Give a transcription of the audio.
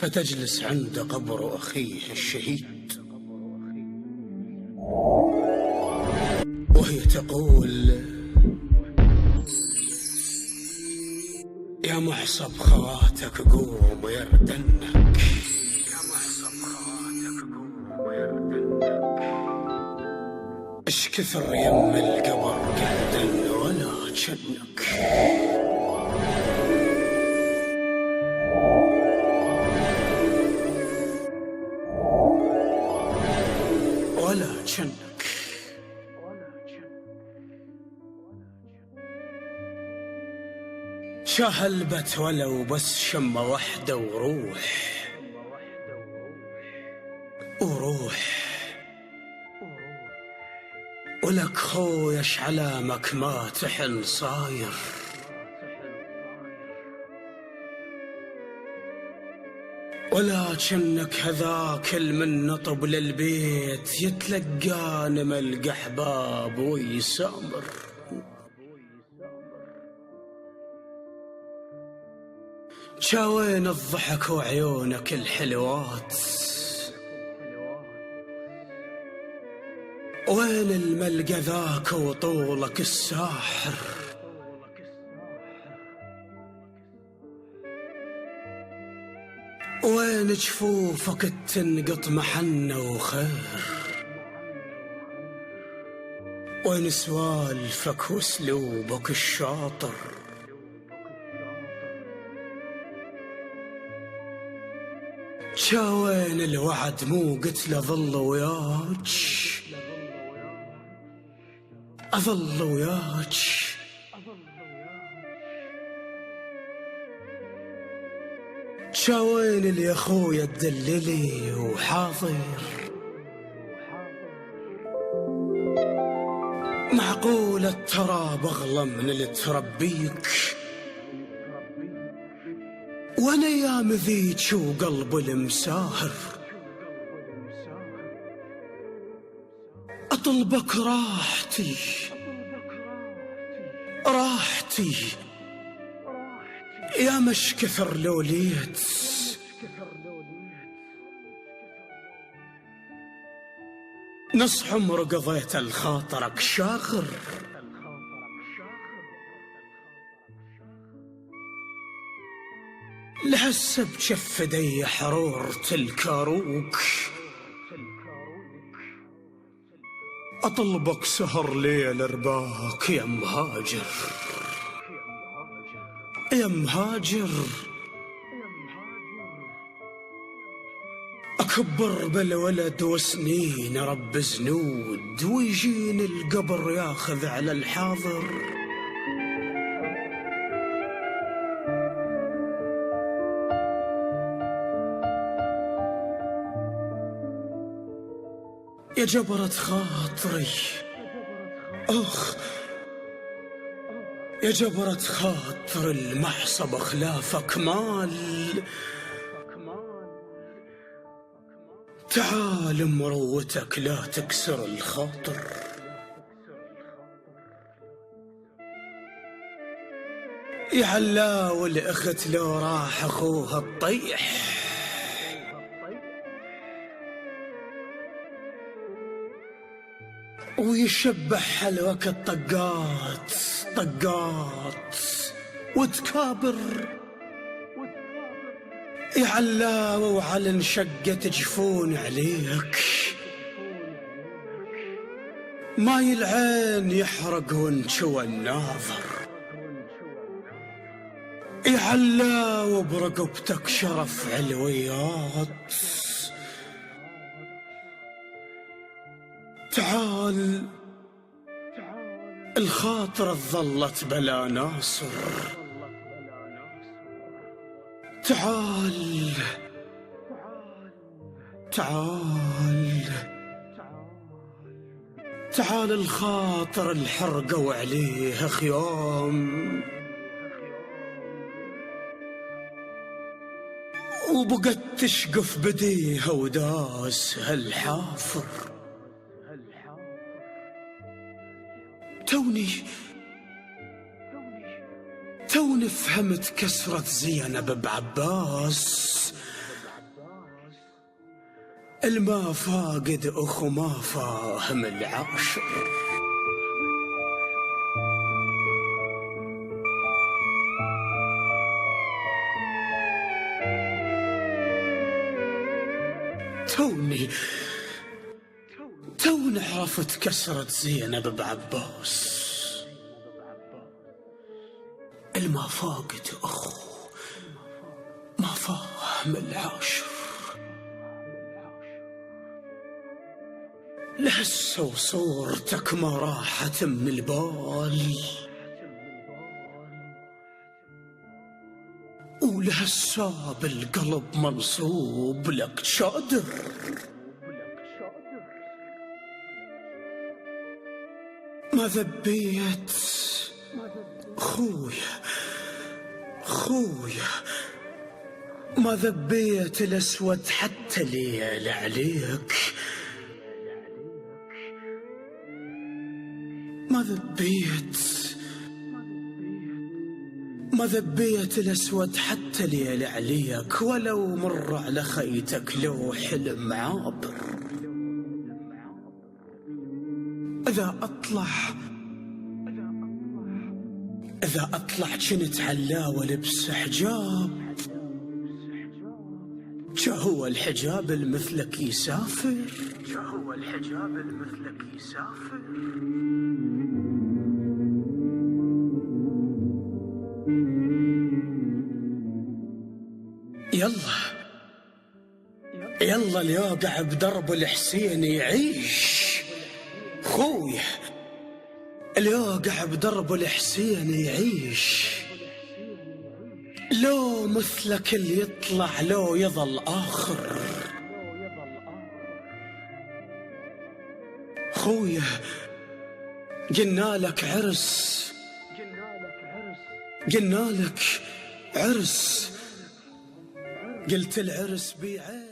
فتجلس عند قبر أخيه الشهيد وهي تقول: يا محصب خواتك قوم يردنك، يا محصب خواتك قوم يردنك، اش كثر يم القبر قعدن ولا جنك، ولا جنك. شهلبت ولو بس شمة واحدة وروح ولك خويش علامك ما تحن صاير، ولكنك هذاك من نطب للبيت يتلقان ملقى احباب ويسامر، شاوين الضحك وعيونك الحلوات، وين الملقى ذاك وطولك الساحر، وين جفوفك تنقط محنة وخير، وين سوالفك واسلوبك الشاطر، شاوين الوعد مو قلت له ظل وياك، أظل وياك، شاوين اللي أخويا تدللي وحاضر، معقولة ترى بغلى من اللي تربيك، وانا يا مذيك وقلب المساهر، اطلبك راحتي راحتي، يا مش كثر لوليت، نص عمر قضيت الخاطرك شاغر، لهسه بجف يدي حرورة الكاروك، أطلبك سهر ليل رباك يا مهاجر، يا مهاجر، أكبر بالولد وسنين رب زنود، ويجيني القبر ياخذ على الحاضر، يا جبرة خاطري أخ، يا جبرة خاطر المحصب خلافك مال، تعال مروتك لا تكسر الخاطر، يا علاو الأخت لو راح أخوها الطيح، ويشبح حلوك الطقات طقات وتكابر، يا علاوة وعلى انشقة جفون عليك، ماي العين يحرق وانشوى الناظر، يا علاوة برقبتك شرف علويات، تعال الخاطر ظلت بلا ناصر، تعال تعال تعال الخاطر الحرقة وعليه خيام، وبقت تشقف بديها وداس هالحافر، توني فهمت كسرة زينب بعباس، الما فاقد أخو ما فاهم العاشر. توني عرفت كسرة زينب بعباس. الما فاقد أخو ما فاهم العاشر. لهسه وصورتك ما راحت من البال، ولهسه بالقلب منصوب لك شادر. ما ذبيت خويا ما ذبيت الأسود حتى ليل عليك. ما ذبيت الأسود حتى ليل عليك، ولو مر على خيتك لو حلم عابر. إذا أطلع كنت علاوة لبس حجاب، هو الحجاب المثلك يسافر. يلا اليوقع بدرب الحسين يعيش. خويا اليوقع بدرب الحسين يعيش، لو مثلك اللي يطلع لو يظل آخر. خويا قلنا لك عرس، قلت العرس بيعين.